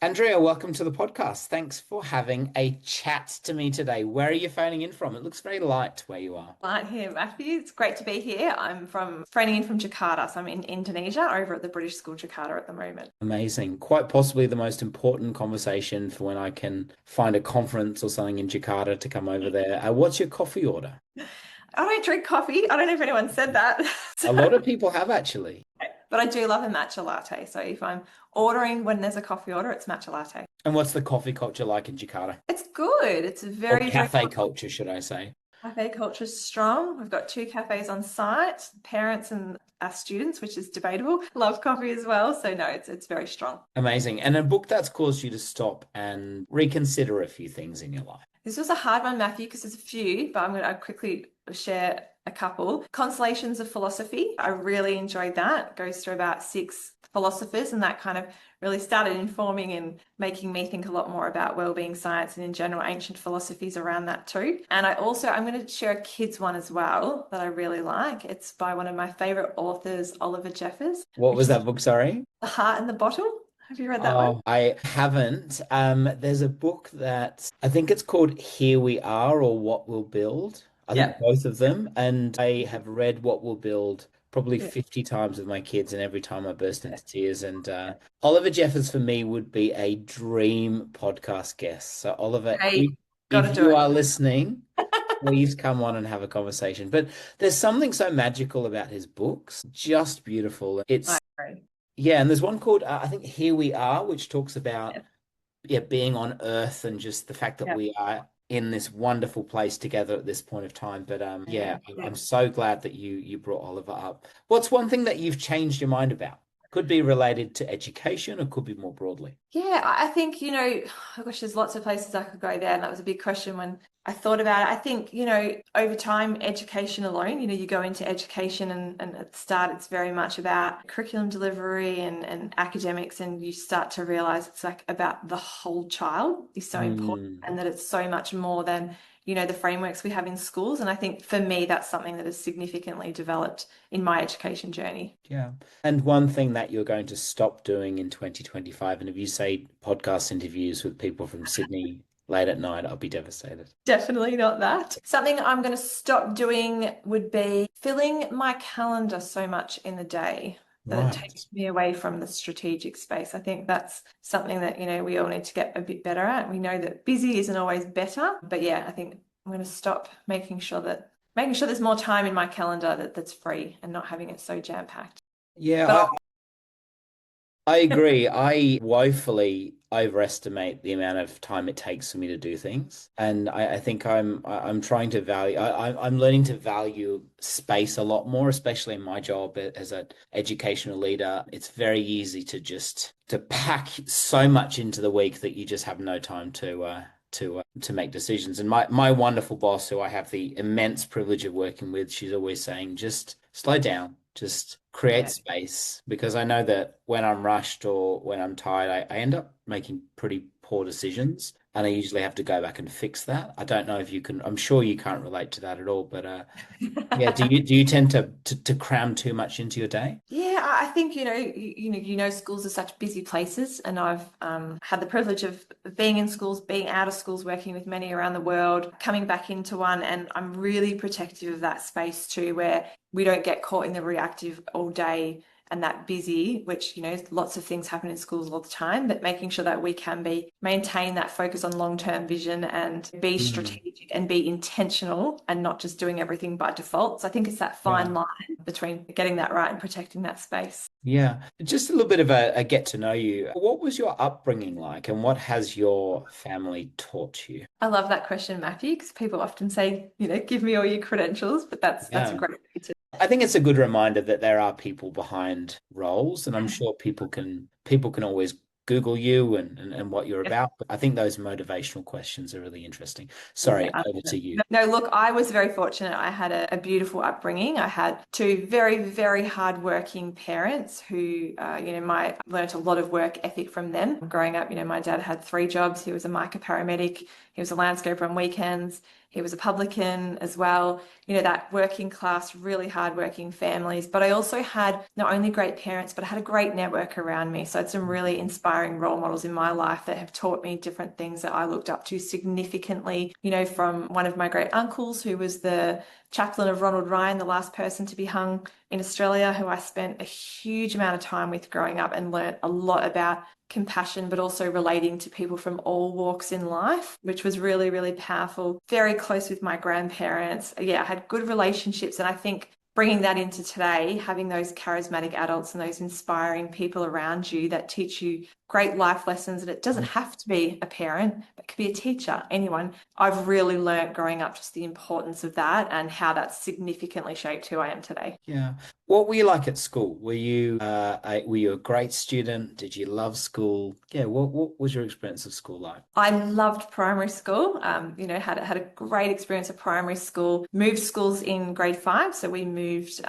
Andrea, welcome to the podcast. Thanks for having a chat to me today. Where are you phoning in from? It looks very light where you are. Right here, Matthew. It's great to be here. I'm from phoning in from Jakarta, so I'm in Indonesia over at the British School Jakarta at the moment. Amazing. Quite possibly the most important conversation for when I can find a conference or something in Jakarta to come over there. What's your coffee order? I don't drink coffee. I don't know if anyone said that. A lot of people have actually. But I do love a matcha latte. So if I'm ordering when there's a coffee order, it's matcha latte. And what's the coffee culture like in Jakarta? It's good. It's Or very, very cafe culture, should I say? cafe culture is strong. We've got two cafes on site. Parents and our students, which is debatable, love coffee as well. So no, it's very strong. Amazing. And a book that's caused you to stop and reconsider a few things in your life. This was a hard one, Matthew, because there's a few, but I'm going to quickly share a couple. Consolations of Philosophy. I really enjoyed that. It goes through about six philosophers, and that kind of really started informing and making me think a lot more about wellbeing science and in general ancient philosophies around that too. And I'm going to share a kids one as well that I really like. It's by one of my favorite authors, Oliver Jeffers, What which was is that book, sorry? The Heart in the Bottle. Have you read that one? Oh, I haven't. There's a book that I think it's called Here We Are or What We'll Build. I think Yeah. both of them. And I have read What We'll Build probably Yeah. 50 times with my kids, and every time I burst into tears. And Oliver Jeffers for me would be a dream podcast guest. So, Oliver, Hey, gotta if do you it. are listening, please come on and have a conversation. But there's something so magical about his books, just beautiful. I It's agree. yeah, and there's one called I think Here We Are, which talks about Yeah. being on Earth and just the fact that Yeah. we are in this wonderful place together at this point of time. But Yeah. yeah, I'm so glad that you brought Oliver up. What's one thing that you've changed your mind about? Could be related to education or could be more broadly. Yeah, I think, oh gosh, there's lots of places I could go there. And that was a big question when I thought about it. I think, over time, education alone, you go into education and at the start, it's very much about curriculum delivery and academics. And you start to realize it's like about the whole child is so important Hmm. and that it's so much more than, the frameworks we have in schools. And I think for me, that's something that has significantly developed in my education journey. Yeah. And one thing that you're going to stop doing in 2025, and if you say podcast interviews with people from Sydney late at night, I'll be devastated. Definitely not that. Something I'm going to stop doing would be filling my calendar so much in the day that it Right. takes me away from the strategic space. I think that's something that, we all need to get a bit better at. We know that busy isn't always better, but yeah, I think I'm going to stop making sure there's more time in my calendar that's free and not having it so jam-packed. Yeah, But I agree. I woefully overestimate the amount of time it takes for me to do things. And I think I'm trying to value I'm learning to value space a lot more, especially in my job as an educational leader. It's very easy to pack so much into the week that you just have no time to make decisions. And my wonderful boss, who I have the immense privilege of working with, she's always saying, just slow down, just create yeah, space. Because I know that when I'm rushed or when I'm tired, I end up making pretty poor decisions. And I usually have to go back and fix that. I don't know if you can, I'm sure you can't relate to that at all, but yeah, do you tend to cram too much into your day? Yeah, I think schools are such busy places, and I've had the privilege of being in schools, being out of schools, working with many around the world, coming back into one, and I'm really protective of that space too, where we don't get caught in the reactive all day and that busy, which lots of things happen in schools all the time, but making sure that we can maintain that focus on long-term vision and be Mm, strategic and be intentional and not just doing everything by default. So I think it's that yeah. fine line between getting that right and protecting that space. Yeah, just a little bit of a get to know you. What was your upbringing like, and what has your family taught you? I love that question, Matthew, because people often say, give me all your credentials, but that's a Yeah. great way to. I think it's a good reminder that there are people behind roles, and I'm sure people can always Google you and what you're about. But I think those motivational questions are really interesting. Sorry, Yeah. over to you. No, look, I was very fortunate. I had a beautiful upbringing. I had two very, very hardworking parents who, learned a lot of work ethic from them. Growing up, my dad had three jobs. He was a mica paramedic. He was a landscaper on weekends. He was a publican as well, that working class, really hardworking families. But I also had not only great parents, but I had a great network around me. So I had some really inspiring role models in my life that have taught me different things that I looked up to significantly, from one of my great uncles who was the chaplain of Ronald Ryan, the last person to be hung in Australia, who I spent a huge amount of time with growing up and learnt a lot about compassion, but also relating to people from all walks in life, which was really, really powerful. Very close with my grandparents. Yeah, I had good relationships. And I think bringing that into today, having those charismatic adults and those inspiring people around you that teach you great life lessons, and it doesn't have to be a parent, but it could be a teacher, anyone. I've really learnt growing up just the importance of that and how that's significantly shaped who I am today. Yeah. What were you like at school? Were you a great student? Did you love school? Yeah, what was your experience of school like? I loved primary school. Had a great experience at primary school. Moved schools in grade 5, so we moved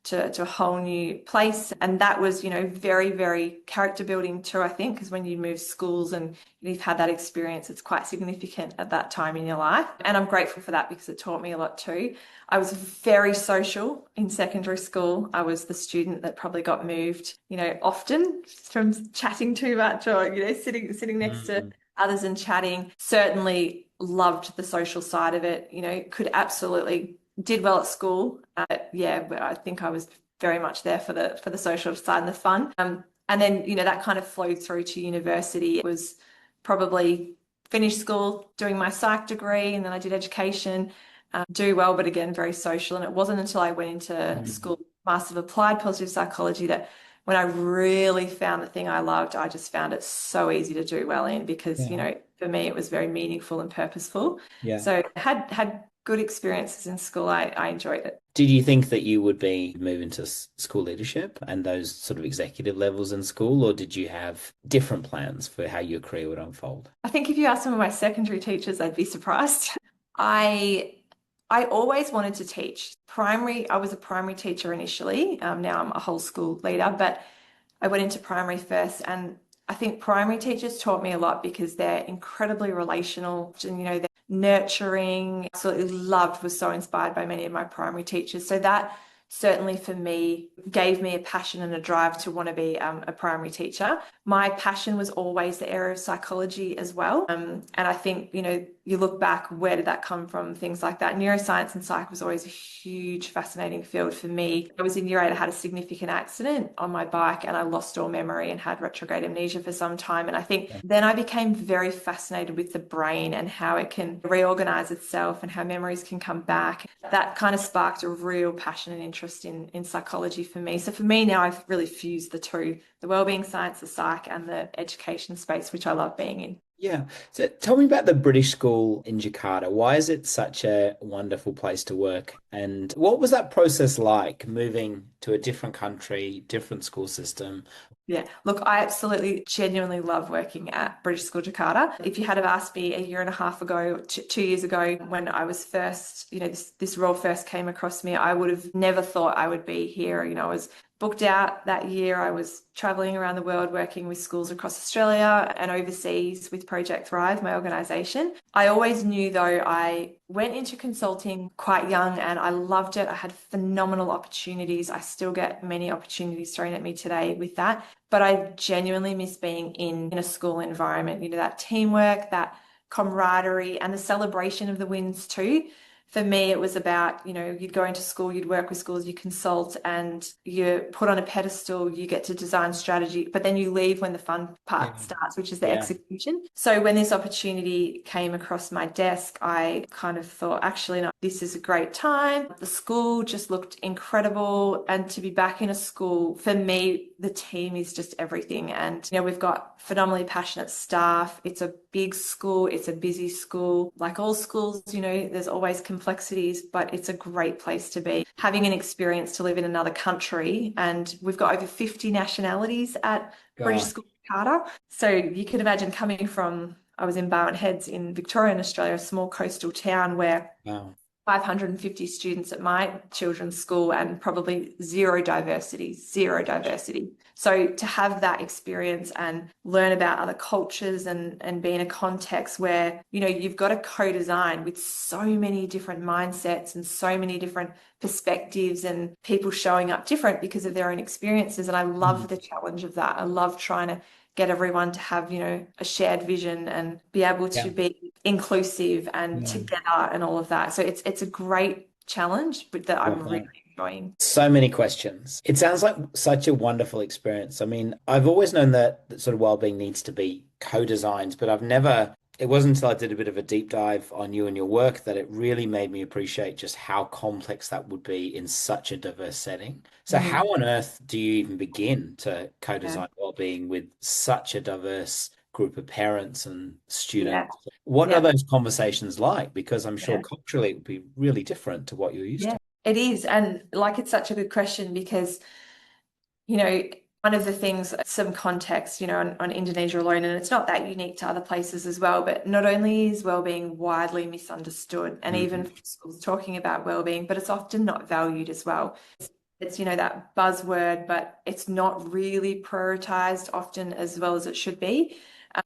to a whole new place, and that was very, very character building too. I think because when you move schools and you've had that experience, it's quite significant at that time in your life, and I'm grateful for that because it taught me a lot too. I was very social in secondary school. I was the student that probably got moved, often from chatting too much or, sitting next to Mm. others and chatting. Certainly loved the social side of it, could absolutely did well at school. Yeah, but I think I was very much there for the social side and the fun. And then, that kind of flowed through to university. It was probably finished school, doing my psych degree, and then I did education do well, but again, very social. And it wasn't until I went into Mm. school, Master of Applied Positive Psychology, that when I really found the thing I loved, I just found it so easy to do well in because, Yeah. for me, it was very meaningful and purposeful. Yeah. So had good experiences in school. I enjoyed it. Did you think that you would be move into school leadership and those sort of executive levels in school, or did you have different plans for how your career would unfold? I think if you ask some of my secondary teachers, they'd be surprised. I I always wanted to teach. I was a primary teacher initially. Now I'm a whole school leader, but I went into primary first, and I think primary teachers taught me a lot because they're incredibly relational and they're nurturing. Absolutely loved, was so inspired by many of my primary teachers. So that certainly for me gave me a passion and a drive to want to be a primary teacher. My passion was always the area of psychology as well. And I think, you look back, where did that come from? Things like that. Neuroscience and psych was always a huge, fascinating field for me. I was in year 8, I had a significant accident on my bike and I lost all memory and had retrograde amnesia for some time. And I think then I became very fascinated with the brain and how it can reorganize itself and how memories can come back. That kind of sparked a real passion and interest in psychology for me. So for me now, I've really fused the two, the wellbeing science, the psych, and the education space, which I love being in. Yeah. So tell me about the British School in Jakarta. Why is it such a wonderful place to work? And what was that process like moving to a different country, different school system? Yeah, look, I absolutely genuinely love working at British School Jakarta. If you had have asked me a year and a half ago, 2 years ago, when I was first, this role first came across me, I would have never thought I would be here. I was booked out that year. I was traveling around the world working with schools across Australia and overseas with Project Thrive, my organisation. I always knew though I went into consulting quite young and I loved it. I had phenomenal opportunities. I still get many opportunities thrown at me today with that. But I genuinely miss being in a school environment, that teamwork, that camaraderie, and the celebration of the wins too. For me, it was about, you'd go into school, you'd work with schools, you consult, and you're put on a pedestal, you get to design strategy, but then you leave when the fun part Yeah. starts, which is the Yeah. execution. So when this opportunity came across my desk, I kind of thought, actually, no, this is a great time. The school just looked incredible. And to be back in a school, for me, the team is just everything. And, we've got phenomenally passionate staff. It's a big school. It's a busy school. Like all schools, there's always complexities, but it's a great place to be. Having an experience to live in another country, and we've got over 50 nationalities at British God. School Jakarta. So you can imagine coming from, I was in Barwon Heads in Victoria, Australia, a small coastal town where Wow. 550 students at my children's school and probably zero diversity, zero diversity. So to have that experience and learn about other cultures and be in a context where, you've got a co-design with so many different mindsets and so many different perspectives and people showing up different because of their own experiences. And I love the challenge of that. I love trying to get everyone to have, a shared vision and be able to Yeah. be inclusive and Yeah. together and all of that. So it's a great challenge, but that I'm Love really that. enjoying. So many questions. It sounds like such a wonderful experience. I mean, I've always known that sort of well-being needs to be co-designed, but it wasn't until I did a bit of a deep dive on you and your work that it really made me appreciate just how complex that would be in such a diverse setting. So how Mm, on earth do you even begin to yeah, co-design well-being with such a diverse group of parents and yeah, students? What are yeah, those conversations like? Because I'm sure yeah. culturally it would be really different to what you're used Yeah, to. it is. And like, it's such a good question because, you know, one of the things, some context, on Indonesia alone, and it's not that unique to other places as well, but not only is well-being widely misunderstood, and even Mhm. schools talking about well-being, but it's often not valued as well. It's, that buzzword, but it's not really prioritized often as well as it should be.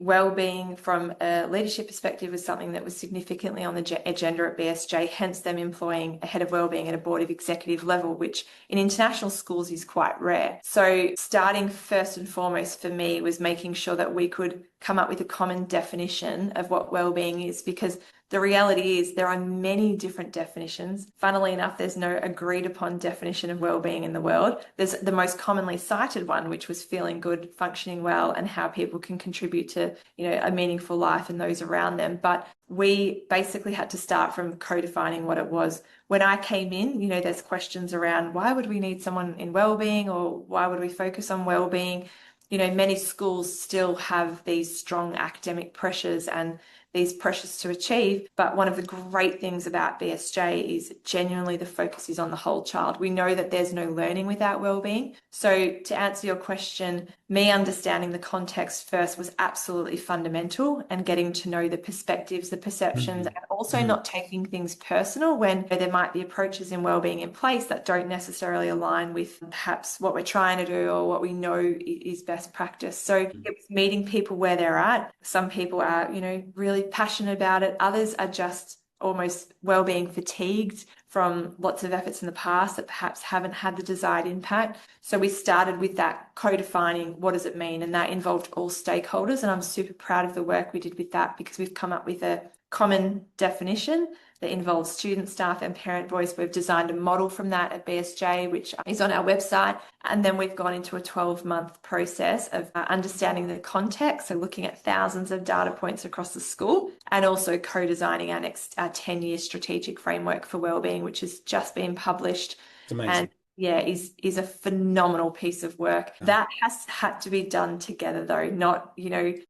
Well-being from a leadership perspective is something that was significantly on the agenda at BSJ, hence them employing a head of wellbeing at a board of executive level, which in international schools is quite rare. So starting first and foremost for me was making sure that we could come up with a common definition of what well-being is, because the reality is there are many different definitions. Funnily enough, there's no agreed upon definition of well-being in the world. There's the most commonly cited one, which was feeling good, functioning well, and how people can contribute to, a meaningful life and those around them. But we basically had to start from co-defining what it was. When I came in, there's questions around why would we need someone in well-being, or why would we focus on well-being? Many schools still have these strong academic pressures and these pressures to achieve. But one of the great things about BSJ is genuinely the focus is on the whole child. We know that there's no learning without wellbeing. So to answer your question, me understanding the context first was absolutely fundamental, and getting to know the perspectives, the perceptions, Mhm. and also Mhm. not taking things personal when there might be approaches in wellbeing in place that don't necessarily align with perhaps what we're trying to do or what we know is best practice. So it was meeting people where they're at. Some people are, really passionate about it. Others are just almost well-being fatigued from lots of efforts in the past that perhaps haven't had the desired impact. So we started with that co-defining what does it mean, and that involved all stakeholders. And I'm super proud of the work we did with that, because we've come up with a common definition that involves student, staff, and parent voice. We've designed a model from that at BSJ, which is on our website. And then we've gone into a 12-month process of understanding the context, so looking at thousands of data points across the school, and also co-designing our next 10-year strategic framework for wellbeing, which has just been published. It's amazing. And yeah, is a phenomenal piece of work. Yeah. That has had to be done together though, not,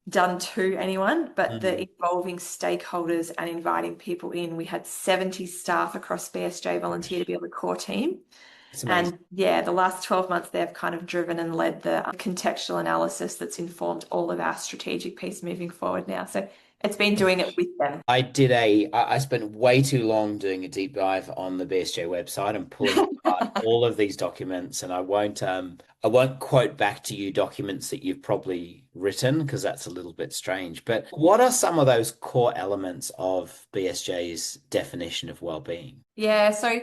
done to anyone, but the Mhm. involving stakeholders and inviting people in. We had 70 staff across BSJ volunteer to be on the core team. It's amazing. And yeah, the last 12 months, they've kind of driven and led the contextual analysis that's informed all of our strategic piece moving forward now. So it's been doing it with them. I spent way too long doing a deep dive on the BSJ website and pulling apart all of these documents, and I won't quote back to you documents that you've probably written because that's a little bit strange. But what are some of those core elements of BSJ's definition of well-being? Yeah, so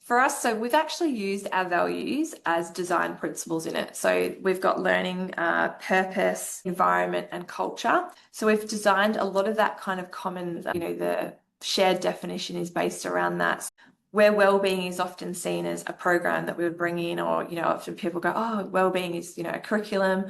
for us, so we've actually used our values as design principles in it. So we've got learning, purpose, environment, and culture. So we've designed a lot of that kind of common, the shared definition is based around that. Where wellbeing is often seen as a program that we would bring in, or, often people go, oh, wellbeing is, a curriculum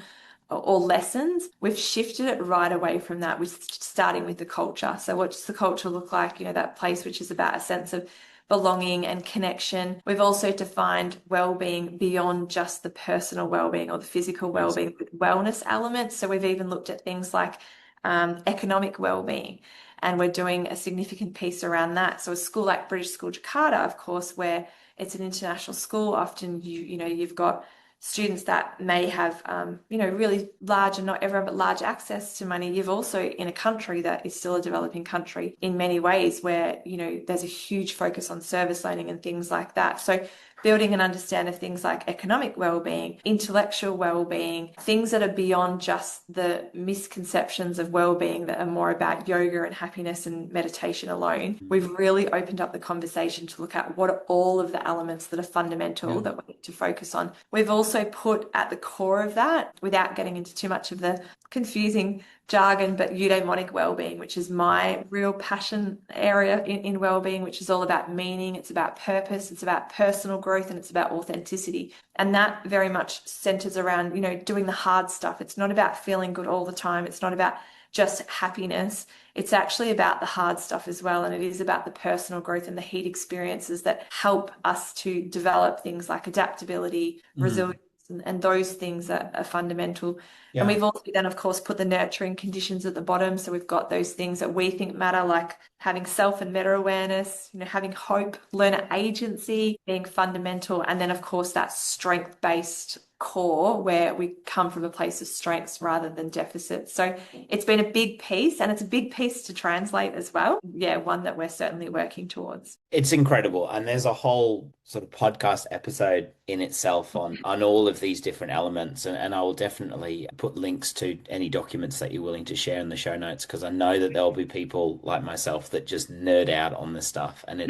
or lessons. We've shifted it right away from that, with starting with the culture. So what does the culture look like? That place which is about a sense of belonging and connection. We've also defined well-being beyond just the personal well-being or the physical Amazing. well-being, with wellness elements. So we've even looked at things like economic well-being, and we're doing a significant piece around that. So a school like British School Jakarta, of course, where it's an international school, often you've got students that may have, really large, and not everyone, but large access to money. You've also in a country that is still a developing country in many ways where, there's a huge focus on service learning and things like that. So building an understanding of things like economic well-being, intellectual well-being, things that are beyond just the misconceptions of well-being that are more about yoga and happiness and meditation alone. We've really opened up the conversation to look at what are all of the elements that are fundamental that we need to focus on. We've also put at the core of that, without getting into too much of the confusing jargon, but eudaimonic well-being, which is my real passion area in well-being, which is all about meaning, it's about purpose, it's about personal growth, and it's about authenticity. And that very much centers around, doing the hard stuff. It's not about feeling good all the time. It's not about just happiness. It's actually about the hard stuff as well. And it is about the personal growth and the heat experiences that help us to develop things like adaptability, resilience, and those things are fundamental. And we've also then, of course, put the nurturing conditions at the bottom. So we've got those things that we think matter, like having self and meta awareness, having hope, learner agency being fundamental. And then, of course, that strength-based core where we come from a place of strengths rather than deficits. So it's been a big piece, and it's a big piece to translate as well. Yeah, one that we're certainly working towards. It's incredible. And there's a whole sort of podcast episode in itself on all of these different elements. And I will definitely put links to any documents that you're willing to share in the show notes, because I know that there'll be people like myself that just nerd out on this stuff. And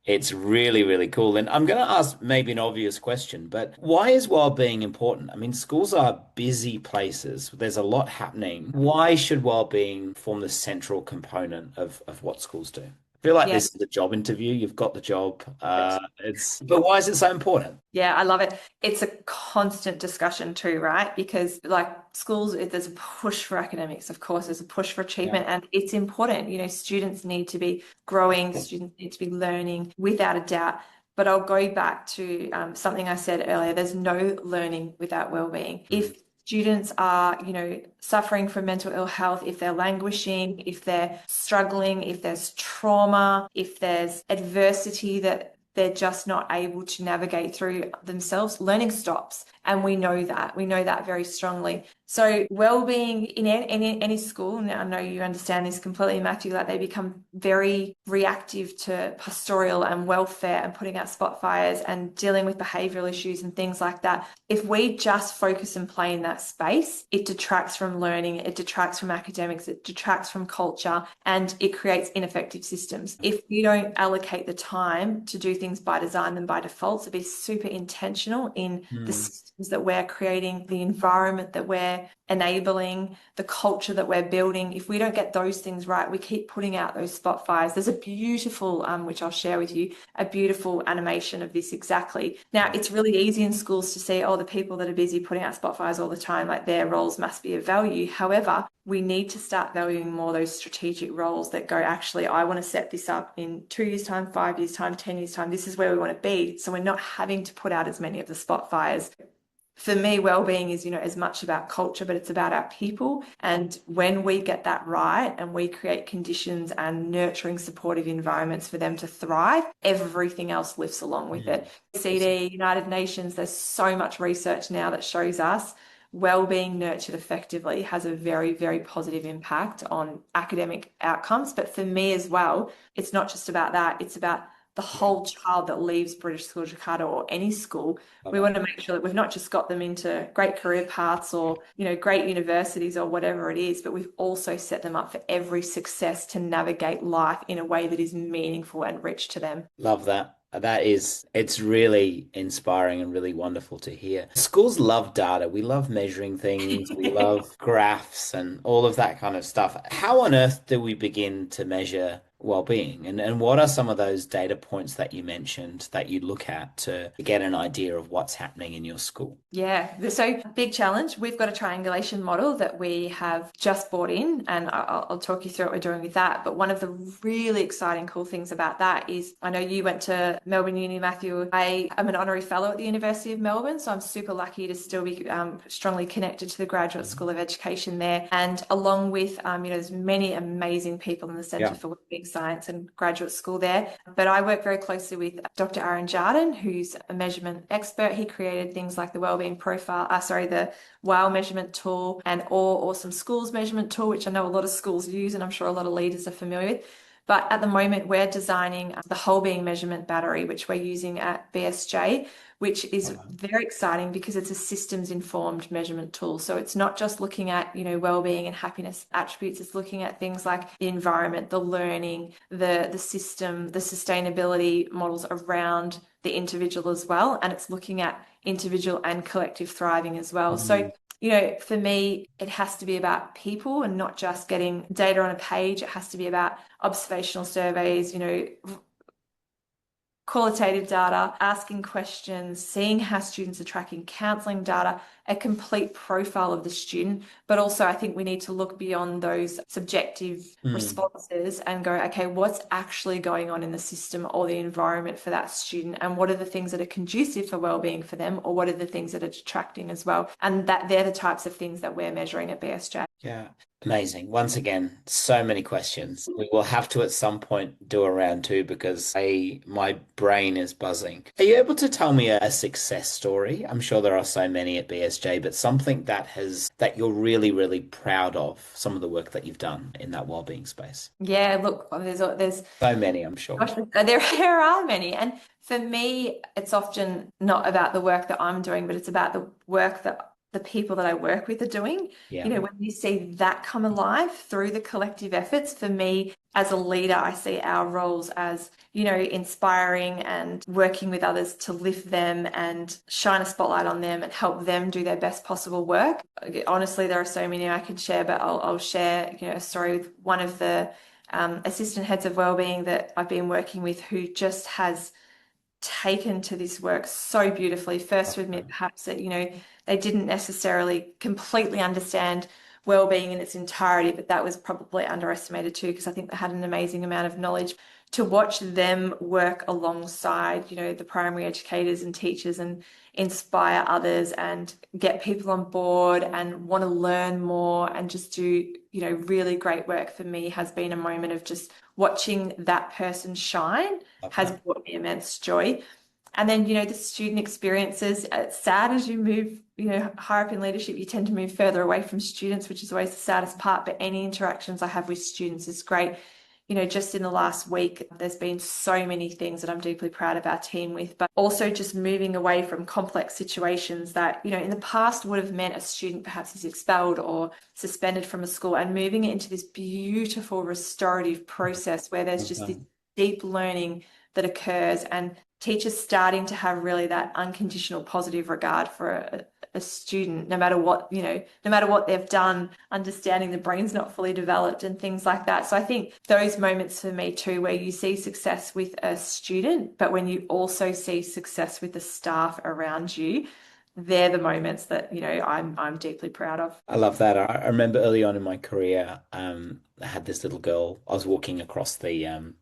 it's really, really cool. And I'm going to ask maybe an obvious question, but why is well-being important? I mean, schools are busy places. There's a lot happening. Why should well-being form the central component of what schools do? I feel like this is a job interview. You've got the job. But why is it so important? Yeah, I love it. It's a constant discussion too, right? Because like schools, there's a push for academics, of course, there's a push for achievement, and it's important. Students need to be growing, students need to be learning without a doubt. But I'll go back to something I said earlier. There's no learning without well-being. If students are, suffering from mental ill health, if they're languishing, if they're struggling, if there's trauma, if there's adversity that they're just not able to navigate through themselves, learning stops. And we know that very strongly. So well-being in any school, and I know you understand this completely, Matthew, like they become very reactive to pastoral and welfare and putting out spot fires and dealing with behavioural issues and things like that. If we just focus and play in that space, it detracts from learning, it detracts from academics, it detracts from culture, and it creates ineffective systems. If you don't allocate the time to do things by design and by default, to be super intentional in the systems that we're creating, the environment that we're enabling, the culture that we're building, if we don't get those things right, we keep putting out those spot fires. There's a beautiful, which I'll share with you, a beautiful animation of this exactly. Now, it's really easy in schools to see, the people that are busy putting out spot fires all the time, like their roles must be of value. However, we need to start valuing more those strategic roles that go, actually, I want to set this up in 2 years' time, 5 years' time, 10 years' time. This is where we want to be. So we're not having to put out as many of the spot fires. For me, well-being is, as much about culture, but it's about our people. And when we get that right and we create conditions and nurturing, supportive environments for them to thrive, everything else lifts along with it. CD, United Nations, there's so much research now that shows us well-being nurtured effectively has a very, very positive impact on academic outcomes. But for me as well, it's not just about that. It's about the whole child that leaves British School Jakarta or any school. We want to make sure that we've not just got them into great career paths or, great universities or whatever it is, but we've also set them up for every success to navigate life in a way that is meaningful and rich to them. Love that. It's really inspiring and really wonderful to hear. Schools love data. We love measuring things. We love graphs and all of that kind of stuff. How on earth do we begin to measure well-being? And what are some of those data points that you mentioned that you look at to get an idea of what's happening in your school? Yeah, so big challenge. We've got a triangulation model that we have just brought in, and I'll talk you through what we're doing with that. But one of the really exciting, cool things about that is, I know you went to Melbourne Uni, Matthew. I am an Honorary Fellow at the University of Melbourne, so I'm super lucky to still be strongly connected to the Graduate School of Education there. And along with, there's many amazing people in the Centre for Wellbeing Science and graduate school there. But I work very closely with Dr. Aaron Jardin, who's a measurement expert. He created things like the Wellbeing Profile, the WOW measurement tool and Awesome Schools measurement tool, which I know a lot of schools use and I'm sure a lot of leaders are familiar with. But at the moment, we're designing the whole being measurement battery, which we're using at BSJ, which is very exciting because it's a systems informed measurement tool. So it's not just looking at, well-being and happiness attributes. It's looking at things like the environment, the learning, the system, the sustainability models around the individual as well. And it's looking at individual and collective thriving as well. So for me, it has to be about people and not just getting data on a page. It has to be about observational surveys, qualitative data, asking questions, seeing how students are tracking, counselling data, a complete profile of the student. But also, I think we need to look beyond those subjective responses and go, okay, what's actually going on in the system or the environment for that student? And what are the things that are conducive for wellbeing for them? Or what are the things that are detracting as well? And that they're the types of things that we're measuring at BSJ. Yeah, amazing. Once again, so many questions. We will have to at some point do a round two because my brain is buzzing. Are you able to tell me a success story? I'm sure there are so many at BSJ, but something that you're really, really proud of, some of the work that you've done in that wellbeing space. Yeah, look, there's So many, I'm sure. gosh, there are many. And for me, it's often not about the work that I'm doing, but it's about the work that the people that I work with are doing. Yeah. When you see that come alive through the collective efforts, for me as a leader, I see our roles as, inspiring and working with others to lift them and shine a spotlight on them and help them do their best possible work. Honestly, there are so many I could share, but I'll share, a story with one of the assistant heads of wellbeing that I've been working with who just has taken to this work so beautifully. First with me, perhaps that, they didn't necessarily completely understand well-being in its entirety, but that was probably underestimated too, because I think they had an amazing amount of knowledge. To watch them work alongside, the primary educators and teachers and inspire others and get people on board and want to learn more and just do, really great work for me has been a moment of just watching that person shine has brought me immense joy. And then, the student experiences, it's sad as you move, higher up in leadership, you tend to move further away from students, which is always the saddest part. But any interactions I have with students is great. Just in the last week, there's been so many things that I'm deeply proud of our team with, but also just moving away from complex situations that, in the past would have meant a student perhaps is expelled or suspended from a school and moving it into this beautiful restorative process where there's just this deep learning that occurs and teachers starting to have really that unconditional positive regard for a student, no matter what, no matter what they've done, understanding the brain's not fully developed and things like that. So I think those moments for me too, where you see success with a student, but when you also see success with the staff around you, they're the moments that, I'm deeply proud of. I love that. I remember early on in my career, I had this little girl. I was walking across the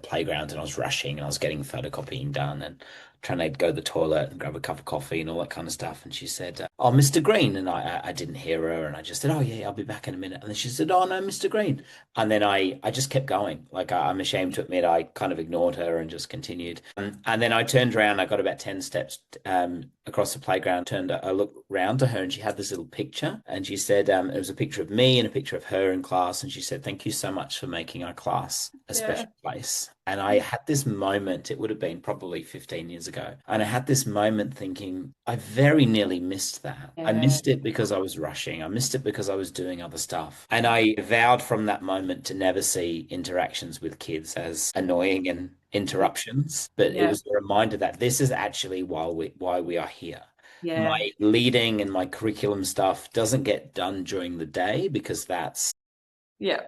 playground and I was rushing and I was getting photocopying done and trying to go to the toilet and grab a cup of coffee and all that kind of stuff. And she said, "Oh, Mr. Green," and I didn't hear her and I just said, "Oh yeah, I'll be back in a minute." And then she said, "Oh no, Mr. Green," and then I just kept going. Like I'm ashamed to admit, I kind of ignored her and just continued. And then I turned around. I got about 10 steps across the playground. I looked round to her and she had this little picture and she said it was a picture of me and a picture of her in class and she said, "Thank you so much for making our class a special place." And I had this moment, it would have been probably 15 years ago. And I had this moment thinking, I very nearly missed that. I Yeah. missed it because I was rushing. I missed it because I was doing other stuff. And I vowed from that moment to never see interactions with kids as annoying and interruptions. But it Yeah. was a reminder that this is actually why we are here. Yeah. My leading and my curriculum stuff doesn't get done during the day because that's Yeah.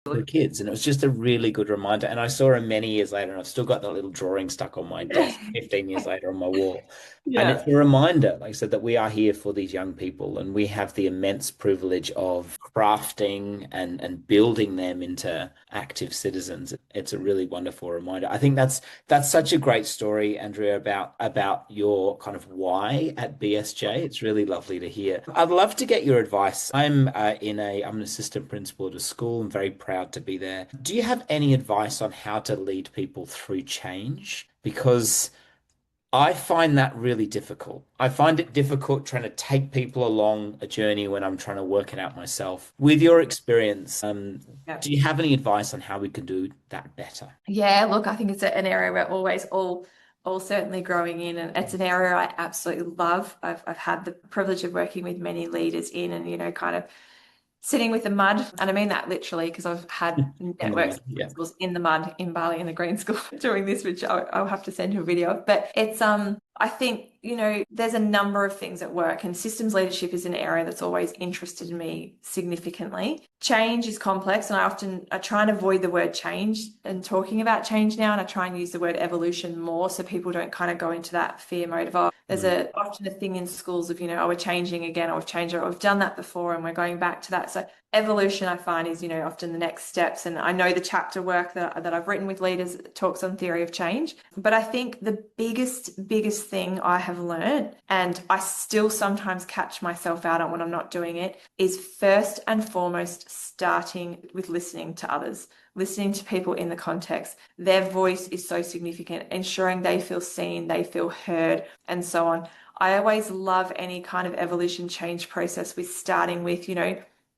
the kids. And it was just a really good reminder. And I saw her many years later, and I've still got that little drawing stuck on my desk 15 years later on my wall. And it's Yeah. a reminder, like I said, that we are here for these young people and we have the immense privilege of crafting and building them into active citizens. It's a really wonderful reminder. I think that's such a great story, Andrea, about your kind of why at BSJ. It's really lovely to hear. I'd love to get your advice. I'm an assistant principal at a school. I'm very proud proud to be there. Do you have any advice on how to lead people through change? Because I find that really difficult. I find it difficult trying to take people along a journey when I'm trying to work it out myself. With your experience, Yeah. do you have any advice on how we can do that better? Yeah, look, I think it's an area we're always all certainly growing in, and it's an area I absolutely love. I've had the privilege of working with many leaders in, and kind of sitting with the mud, and I mean that literally because I've had In the networks mud, and yeah. principals in the mud in Bali in the green school doing this, which I'll have to send you a video of. But it's I think there's a number of things at work, and systems leadership is an area that's always interested me significantly. Change is complex, and I try and avoid the word change and talking about change now, and I try and use the word evolution more so people don't kind of go into that fear mode of, oh, there's Mm, a often a thing in schools of, oh, we're changing again, or we've changed, or we've done that before and we're going back to that. So evolution, I find, is, often the next steps. And I know the chapter work that I've written with leaders talks on theory of change. But I think the biggest thing I have learned, and I still sometimes catch myself out on when I'm not doing it, is first and foremost starting with listening to others, listening to people in the context. Their voice is so significant, ensuring they feel seen, they feel heard, and so on. I always love any kind of evolution change process with starting with,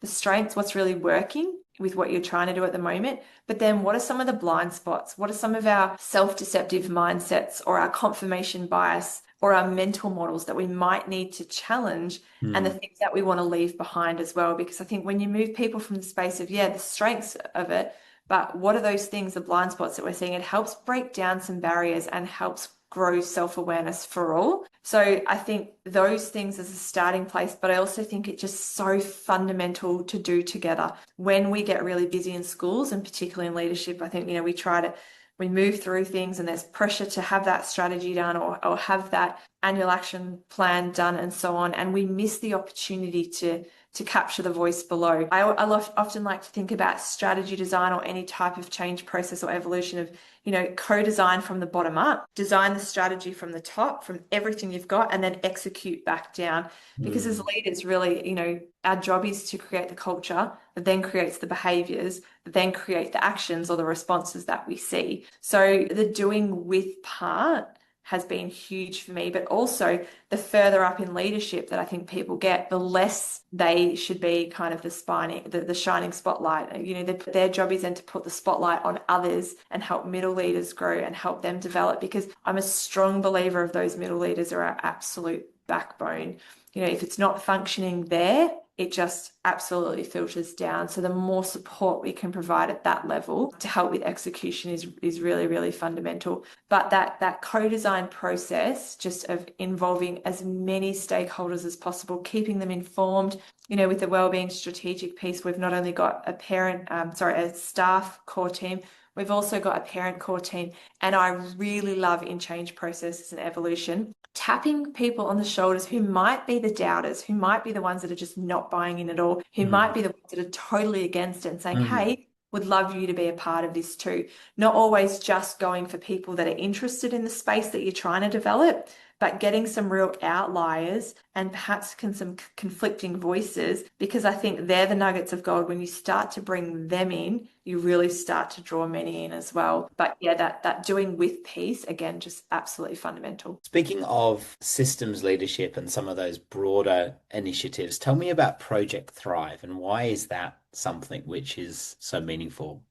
the strengths, what's really working with what you're trying to do at the moment. But then what are some of the blind spots? What are some of our self-deceptive mindsets or our confirmation bias or our mental models that we might need to challenge, and the mm, things that we want to leave behind as well? Because I think when you move people from the space of, yeah, the strengths of it, but what are those things, the blind spots that we're seeing? It helps break down some barriers and helps grow self-awareness for all. So I think those things as a starting place, but I also think it's just so fundamental to do together. When we get really busy in schools, and particularly in leadership, I think, we move through things and there's pressure to have that strategy done, or have that annual action plan done and so on. And we miss the opportunity to capture the voice below. I often like to think about strategy design or any type of change process or evolution of, co-design from the bottom up, design the strategy from the top, from everything you've got, and then execute back down. Because as mm. leaders, really, our job is to create the culture that then creates the behaviors, that then create the actions or the responses that we see. So the doing with part has been huge for me, but also the further up in leadership that I think people get, the less they should be kind of the shining spotlight. Their job is then to put the spotlight on others and help middle leaders grow and help them develop, because I'm a strong believer of those middle leaders are our absolute backbone. If it's not functioning there, it just absolutely filters down. So the more support we can provide at that level to help with execution is really, really fundamental. But that co-design process, just of involving as many stakeholders as possible, keeping them informed. With the wellbeing strategic piece, we've not only got a staff core team, we've also got a parent core team. And I really love in change processes and evolution, tapping people on the shoulders who might be the doubters, who might be the ones that are just not buying in at all, who might Mm, be the ones that are totally against it, and saying, mm. hey, would love you to be a part of this too. Not always just going for people that are interested in the space that you're trying to develop, but getting some real outliers and perhaps some conflicting voices, because I think they're the nuggets of gold. When you start to bring them in, you really start to draw many in as well. But yeah, that doing with peace, again, just absolutely fundamental. Speaking of systems leadership and some of those broader initiatives, tell me about Project Thrive and why is that something which is so meaningful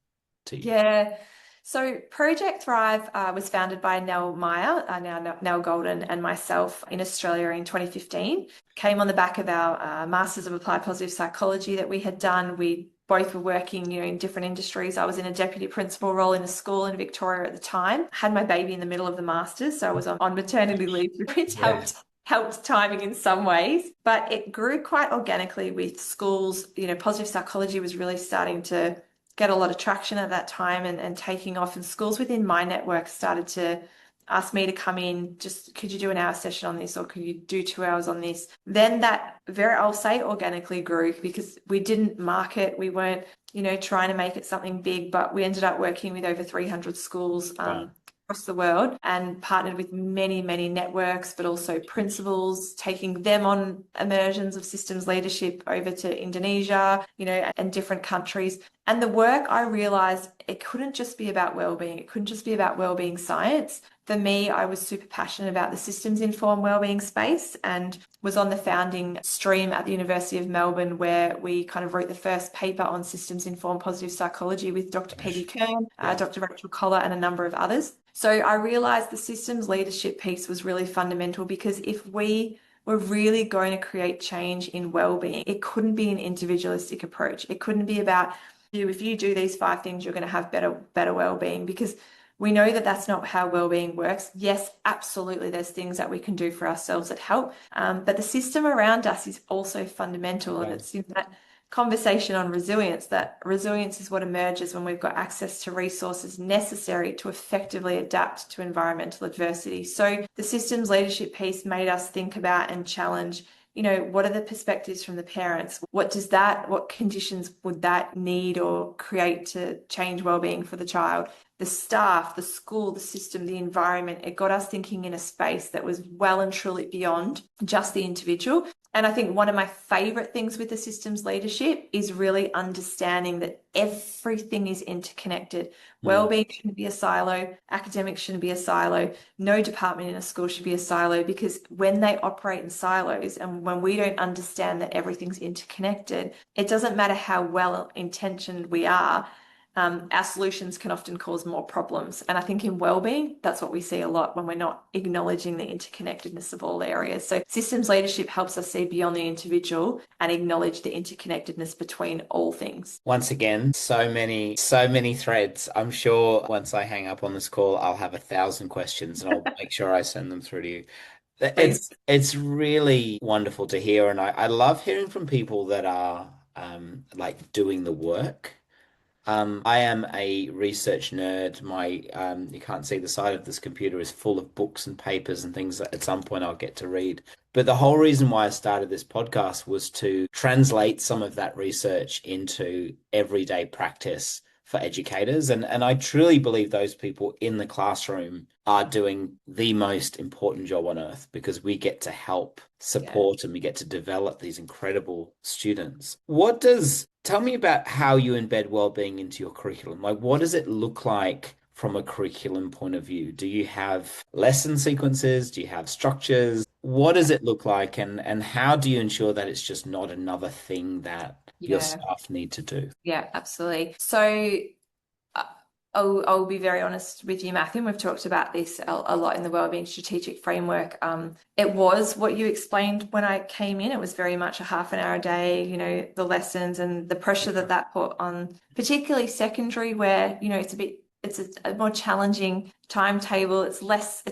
to you? Yeah. So Project Thrive was founded by Nell Meyer, now Nell Golden, and myself in Australia in 2015. Came on the back of our Masters of Applied Positive Psychology that we had done. We both were working, in different industries. I was in a deputy principal role in a school in Victoria at the time. Had my baby in the middle of the Masters, so I was on maternity leave, which Yeah. helped timing in some ways. But it grew quite organically with schools. Positive psychology was really starting to get a lot of traction at that time, and taking off, and schools within my network started to ask me to come in, just could you do an hour session on this, or could you do 2 hours on this? Then that I'll say organically grew, because we didn't market, we weren't trying to make it something big, but we ended up working with over 300 schools Wow. across the world, and partnered with many, many networks, but also principals, taking them on immersions of systems leadership over to Indonesia, and different countries. And the work, I realized it couldn't just be about wellbeing. It couldn't just be about wellbeing science. For me, I was super passionate about the systems informed wellbeing space and was on the founding stream at the University of Melbourne, where we kind of wrote the first paper on systems informed positive psychology with Dr. Peggy Gosh. Kern, Yeah. Dr. Rachel Collar, and a number of others. So I realized the systems leadership piece was really fundamental, because if we were really going to create change in wellbeing, it couldn't be an individualistic approach. It couldn't be about, if you do these 5 things, you're going to have better well-being, because we know that that's not how well-being works. Yes, absolutely, there's things that we can do for ourselves that help, but the system around us is also fundamental, and Yeah. it's in that conversation on resilience, that resilience is what emerges when we've got access to resources necessary to effectively adapt to environmental adversity. So the systems leadership piece made us think about and challenge, what are the perspectives from the parents? What conditions would that need or create to change wellbeing for the child? The staff, the school, the system, the environment. It got us thinking in a space that was well and truly beyond just the individual. And I think one of my favorite things with the systems leadership is really understanding that everything is interconnected. Mm. Wellbeing shouldn't be a silo, academics shouldn't be a silo, no department in a school should be a silo, because when they operate in silos and when we don't understand that everything's interconnected, it doesn't matter how well intentioned we are. Our solutions can often cause more problems. And I think in wellbeing, that's what we see a lot when we're not acknowledging the interconnectedness of all areas. So systems leadership helps us see beyond the individual and acknowledge the interconnectedness between all things. Once again, so many threads. I'm sure once I hang up on this call, I'll have 1,000 questions and I'll make sure I send them through to you. Please. It's really wonderful to hear, and I love hearing from people that are like doing the work. I am a research nerd. My you can't see the side of this computer is full of books and papers and things that at some point I'll get to read. But the whole reason why I started this podcast was to translate some of that research into everyday practice for educators. And I truly believe those people in the classroom are doing the most important job on earth, because we get to help Yeah. support and we get to develop these incredible students. Tell me about how you embed well-being into your curriculum. Like, what does it look like from a curriculum point of view? Do you have lesson sequences? Do you have structures? What does it look like? And how do you ensure that it's just not another thing that your Yeah. staff need to do? Yeah, absolutely. So uh, I'll be very honest with you, Matthew. And we've talked about this a lot in the Wellbeing Strategic Framework. It was what you explained when I came in. It was very much a half an hour a day, the lessons and the pressure that put on, particularly secondary, where, it's a more challenging timetable. It's less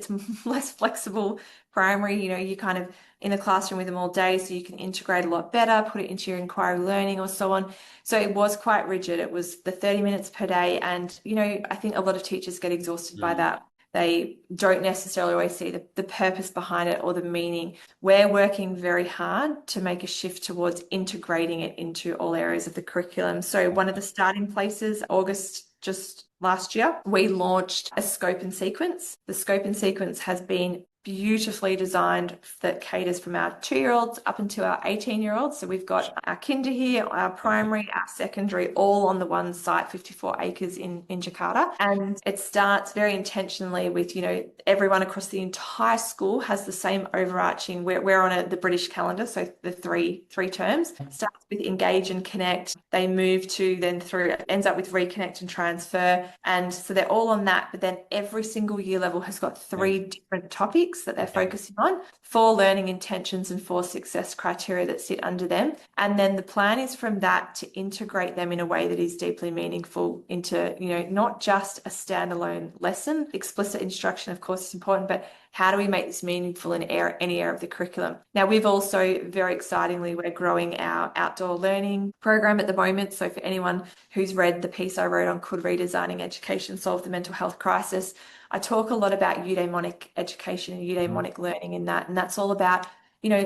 flexible. Primary, you kind of in the classroom with them all day, so you can integrate a lot better, put it into your inquiry learning or so on. So it was quite rigid. It was the 30 minutes per day. And, I think a lot of teachers get exhausted by Mm. that. They don't necessarily always see the purpose behind it or the meaning. We're working very hard to make a shift towards integrating it into all areas of the curriculum. So one of the starting places, August just last year, we launched a scope and sequence. The scope and sequence has been beautifully designed that caters from our 2-year-olds up into our 18-year-olds. So we've got our kinder here, our primary, our secondary, all on the one site, 54 acres in Jakarta. And it starts very intentionally with, everyone across the entire school has the same overarching, we're on the British calendar, so the three terms. Starts with engage and connect. They move to then through, ends up with reconnect and transfer. And so they're all on that, but then every single year level has got 3 different topics that they're Okay. focusing on, 4 learning intentions and 4 success criteria that sit under them. And then the plan is from that to integrate them in a way that is deeply meaningful into, not just a standalone lesson. Explicit instruction, of course, is important, but how do we make this meaningful in any area of the curriculum? Now, we've also, very excitingly, we're growing our outdoor learning program at the moment. So for anyone who's read the piece I wrote on Could Redesigning Education Solve the Mental Health Crisis, I talk a lot about eudaimonic education and Mm. eudaimonic learning in that. And that's all about,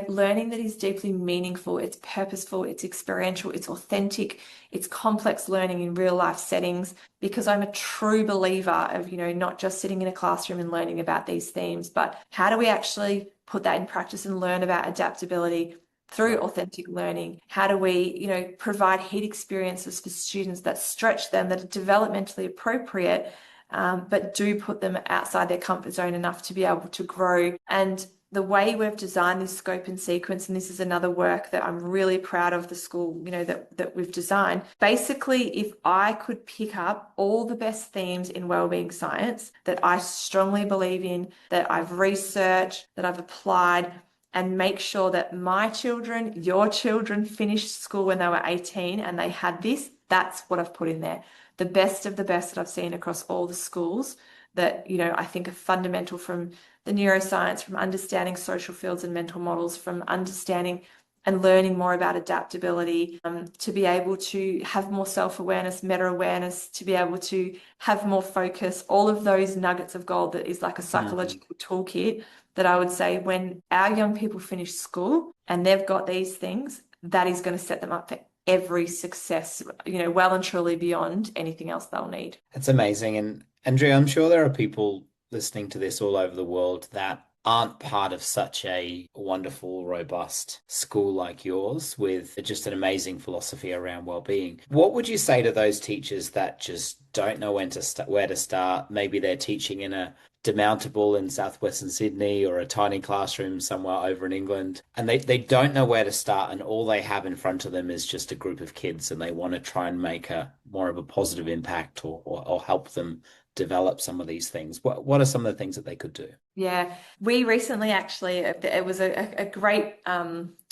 learning that is deeply meaningful, it's purposeful, it's experiential, it's authentic, it's complex learning in real life settings, because I'm a true believer of, not just sitting in a classroom and learning about these themes, but how do we actually put that in practice and learn about adaptability, through Right. authentic learning? How do we, provide heat experiences for students that stretch them, that are developmentally appropriate, but do put them outside their comfort zone enough to be able to grow? And the way we've designed this scope and sequence, and this is another work that I'm really proud of the school, that we've designed. Basically, if I could pick up all the best themes in wellbeing science that I strongly believe in, that I've researched, that I've applied, and make sure that my children, your children finished school when they were 18 and they had this, that's what I've put in there. The best of the best that I've seen across all the schools that, I think are fundamental, from the neuroscience, from understanding social fields and mental models, from understanding and learning more about adaptability, to be able to have more self-awareness, meta-awareness, to be able to have more focus, all of those nuggets of gold that is like a Mhm. psychological toolkit that I would say when our young people finish school and they've got these things, that is going to set them up for every success, well and truly beyond anything else they'll need. It's amazing. And Andrea, I'm sure there are people listening to this all over the world that aren't part of such a wonderful, robust school like yours with just an amazing philosophy around well-being. What would you say to those teachers that just don't know where to start? Maybe they're teaching in a demountable in southwestern Sydney or a tiny classroom somewhere over in England, and they don't know where to start, and all they have in front of them is just a group of kids, and they want to try and make a more of a positive impact or help them develop some of these things. What are some of the things that they could do? Yeah, we recently actually, it was a great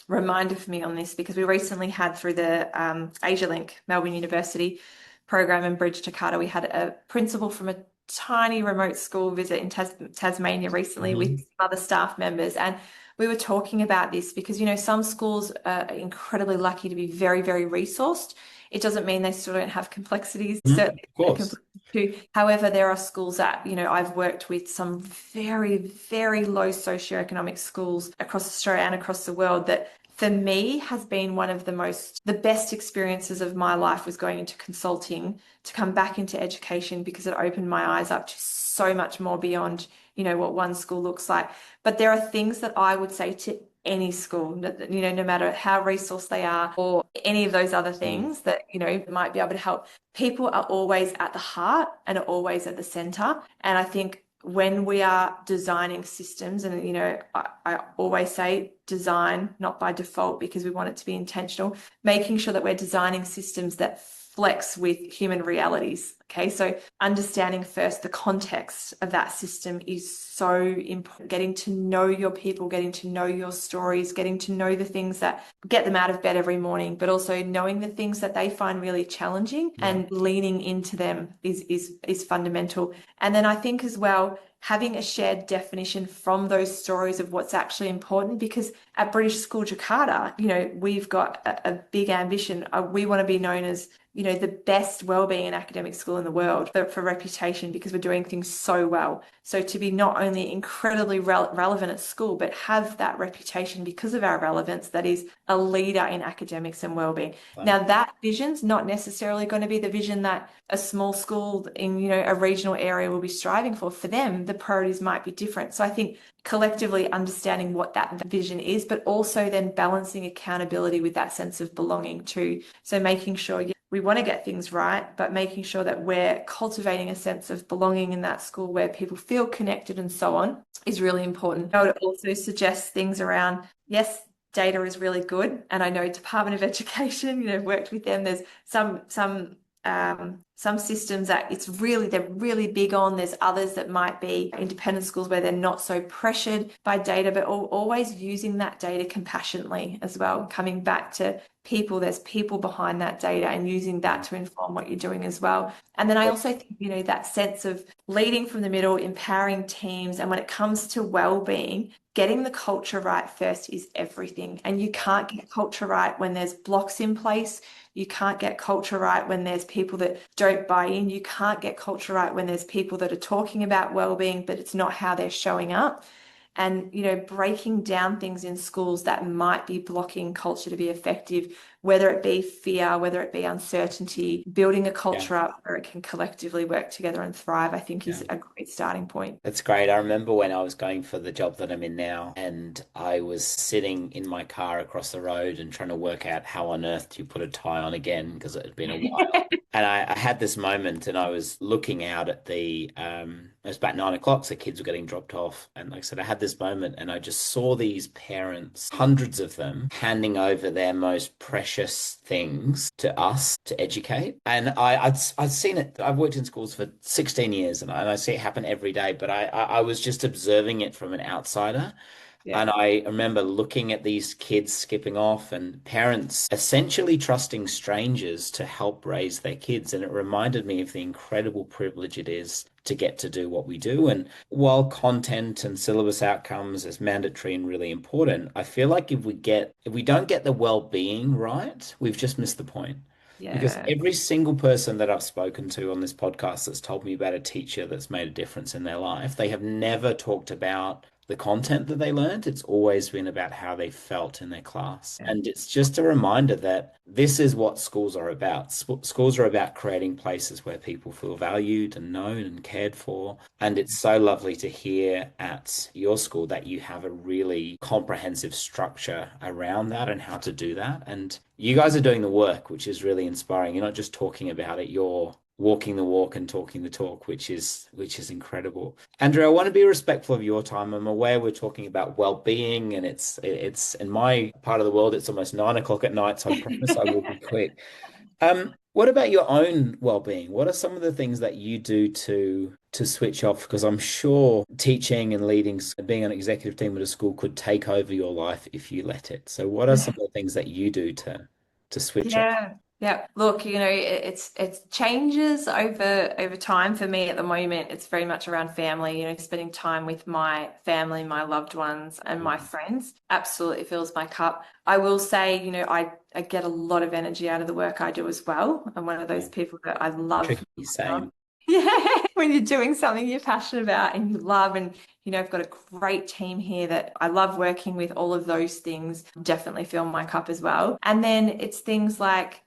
reminder for me on this, because we recently had, through the Asia Link Melbourne University program in Bridge Jakarta, we had a principal from a tiny remote school visit in Tasmania recently with Hmm. some other staff members. And we were talking about this because, some schools are incredibly lucky to be very, very resourced. It doesn't mean they still don't have complexities. Of Certainly, a course. complexity too. However, there are schools that, I've worked with some very, very low socioeconomic schools across Australia and across the world that, for me, has been one of the best experiences of my life, was going into consulting to come back into education, because it opened my eyes up to so much more beyond, what one school looks like. But there are things that I would say to any school, no matter how resourced they are or any of those other Mm. things that, might be able to help. People are always at the heart and are always at the center. And I think when we are designing systems, and, I always say design, not by default, because we want it to be intentional, making sure that we're designing systems that flex with human realities. Okay, so understanding first the context of that system is so important. Getting to know your people, getting to know your stories, getting to know the things that get them out of bed every morning, but also knowing the things that they find really challenging, Yeah. and leaning into them is fundamental. And then I think as well, having a shared definition from those stories of what's actually important, because at British School Jakarta, we've got a big ambition. We want to be known as, the best wellbeing and academic school in the world for reputation, because we're doing things so well. So to be not only incredibly relevant at school, but have that reputation because of our relevance, that is a leader in academics and wellbeing. Fun. Now, that vision's not necessarily going to be the vision that a small school in, a regional area will be striving for. For them, the priorities might be different. So I think collectively understanding what that vision is, but also then balancing accountability with that sense of belonging too. So making sure, yeah, we want to get things right, but making sure that we're cultivating a sense of belonging in that school where people feel connected and so on is really important. I would also suggest things around, yes, data is really good. And I know Department of Education, worked with them. There's some systems that they're really big on. There's others that might be independent schools where they're not so pressured by data, but always using that data compassionately as well. Coming back to people, there's people behind that data, and using that to inform what you're doing as well. And then I also think, that sense of leading from the middle, empowering teams. And when it comes to well-being, getting the culture right first is everything. And you can't get culture right when there's blocks in place. You can't get culture right when there's people that don't buy in. You can't get culture right when there's people that are talking about well-being, but it's not how they're showing up. And, breaking down things in schools that might be blocking culture to be effective, whether it be fear, whether it be uncertainty, building a Yeah. culture up where it can collectively work together and thrive, I think Yeah. is a great starting point. That's great. I remember when I was going for the job that I'm in now, and I was sitting in my car across the road and trying to work out how on earth do you put a tie on again because it had been a while. And I had this moment, and I was looking out at it was about 9 o'clock, so kids were getting dropped off. And like I said, I had this moment, and I just saw these parents, hundreds of them, handing over their most precious things to us to educate. And I'd seen it. I've worked in schools for 16 years, and I see it happen every day. But I was just observing it from an outsider. Yeah. And I remember looking at these kids skipping off and parents essentially trusting strangers to help raise their kids. And it reminded me of the incredible privilege it is to get to do what we do. And while content and syllabus outcomes is mandatory and really important, I feel like if we don't get the well-being right, we've just missed the point. Because Yeah. every single person that I've spoken to on this podcast that's told me about a teacher that's made a difference in their life, they have never talked about the content that they learned. It's always been about how they felt in their class. Yeah. And it's just a reminder that this is what schools are about. Schools are about creating places where people feel valued and known and cared for. And it's so lovely to hear at your school that you have a really comprehensive structure around that and how to do that. And you guys are doing the work, which is really inspiring. You're not just talking about it, you're walking the walk and talking the talk, which is incredible. Andrew, I want to be respectful of your time. I'm aware we're talking about well-being, and it's in my part of the world, it's almost 9 o'clock at night, so I promise I will be quick. What about your own well-being? What are some of the things that you do to switch off? Because I'm sure teaching and leading, being an executive team at a school could take over your life if you let it. So what are some of the things that you do to switch off? Yeah. Yeah. Look, it changes over time for me at the moment. It's very much around family, spending time with my family, my loved ones, and my friends absolutely fills my cup. I will say, I get a lot of energy out of the work I do as well. I'm one of those Yeah. people that I love. Tricky, same. Yeah, when you're doing something you're passionate about and you love, and I've got a great team here that I love working with. All of those things definitely fill my cup as well. And then it's things like,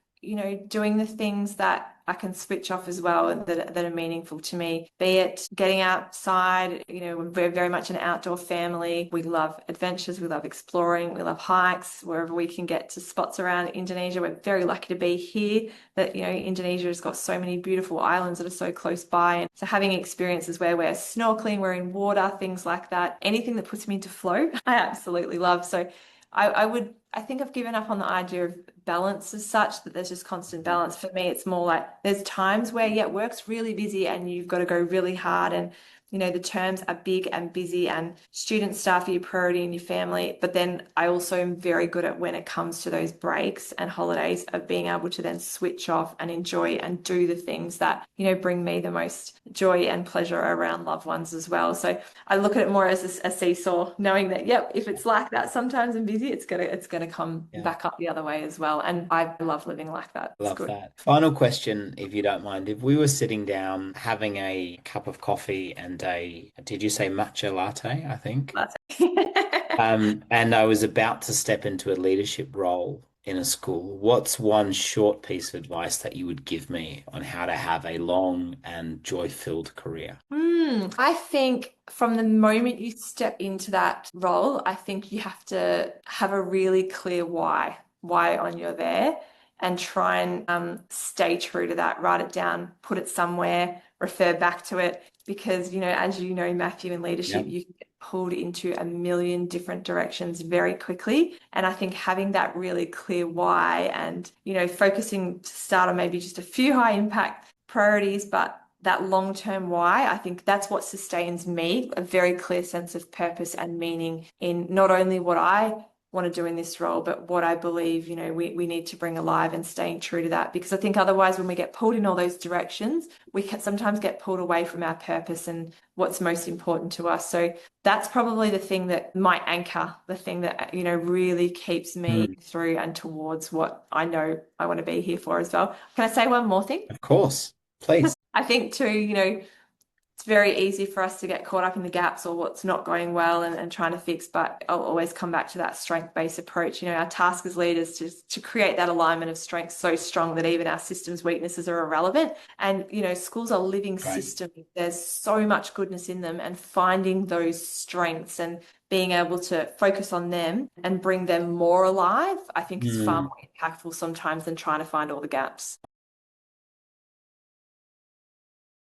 doing the things that I can switch off as well that are meaningful to me, be it getting outside. We're very much an outdoor family. We love adventures, we love exploring, we love hikes, wherever we can get to spots around Indonesia. We're very lucky to be here that, Indonesia has got so many beautiful islands that are so close by. And so having experiences where we're snorkeling, we're in water, things like that, anything that puts me into flow, I absolutely love. So I think I've given up on the idea of balance as such, that there's just constant balance. For me, it's more like there's times where, yeah, work's really busy and you've got to go really hard, and the terms are big and busy, and student staff are your priority in your family. But then I also am very good at, when it comes to those breaks and holidays, of being able to then switch off and enjoy and do the things that, bring me the most joy and pleasure around loved ones as well. So I look at it more as a seesaw, knowing that, yep, if it's like that sometimes and busy, it's gonna come Yeah. back up the other way as well. And I love living like that. It's Love good. that. Final question, if you don't mind. If we were sitting down having a cup of coffee and did you say matcha latte, I think? That's And I was about to step into a leadership role in a school, what's one short piece of advice that you would give me on how to have a long and joy-filled career? I think from the moment you step into that role, I think you have to have a really clear why on you're there, and try and stay true to that. Write it down, put it somewhere, refer back to it, because as you know, Matthew, in Yeah. leadership, you can get pulled into a million different directions very quickly. And I think having that really clear why, and focusing to start on maybe just a few high impact priorities, but that long-term why, I think that's what sustains me, a very clear sense of purpose and meaning in not only what I want to do in this role, but what I believe, we need to bring alive, and staying true to that. Because I think otherwise, when we get pulled in all those directions, we can sometimes get pulled away from our purpose and what's most important to us. So that's probably the thing that might anchor, the thing that, really keeps me Mm, through and towards what I know I want to be here for as well. Can I say one more thing? of course. Please. I think too, it's very easy for us to get caught up in the gaps or what's not going well and trying to fix, but I'll always come back to that strength-based approach. You know, our task as leaders to create that alignment of strength so strong that even our system's weaknesses are irrelevant. And, you know, schools are living Great. systems. There's so much goodness in them, and finding those strengths and being able to focus on them and bring them more alive, I think is far Mm. more impactful sometimes than trying to find all the gaps.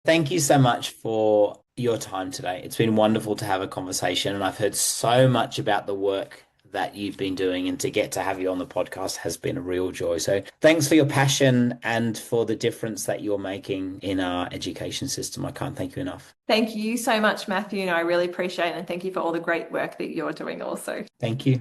Thank you so much for your time today. It's been wonderful to have a conversation, and I've heard so much about the work that you've been doing, and to get to have you on the podcast has been a real joy. So thanks for your passion and for the difference that you're making in our education system. I can't thank you enough. Thank you so much, Matthew. And I really appreciate it. And thank you for all the great work that you're doing also. Thank you.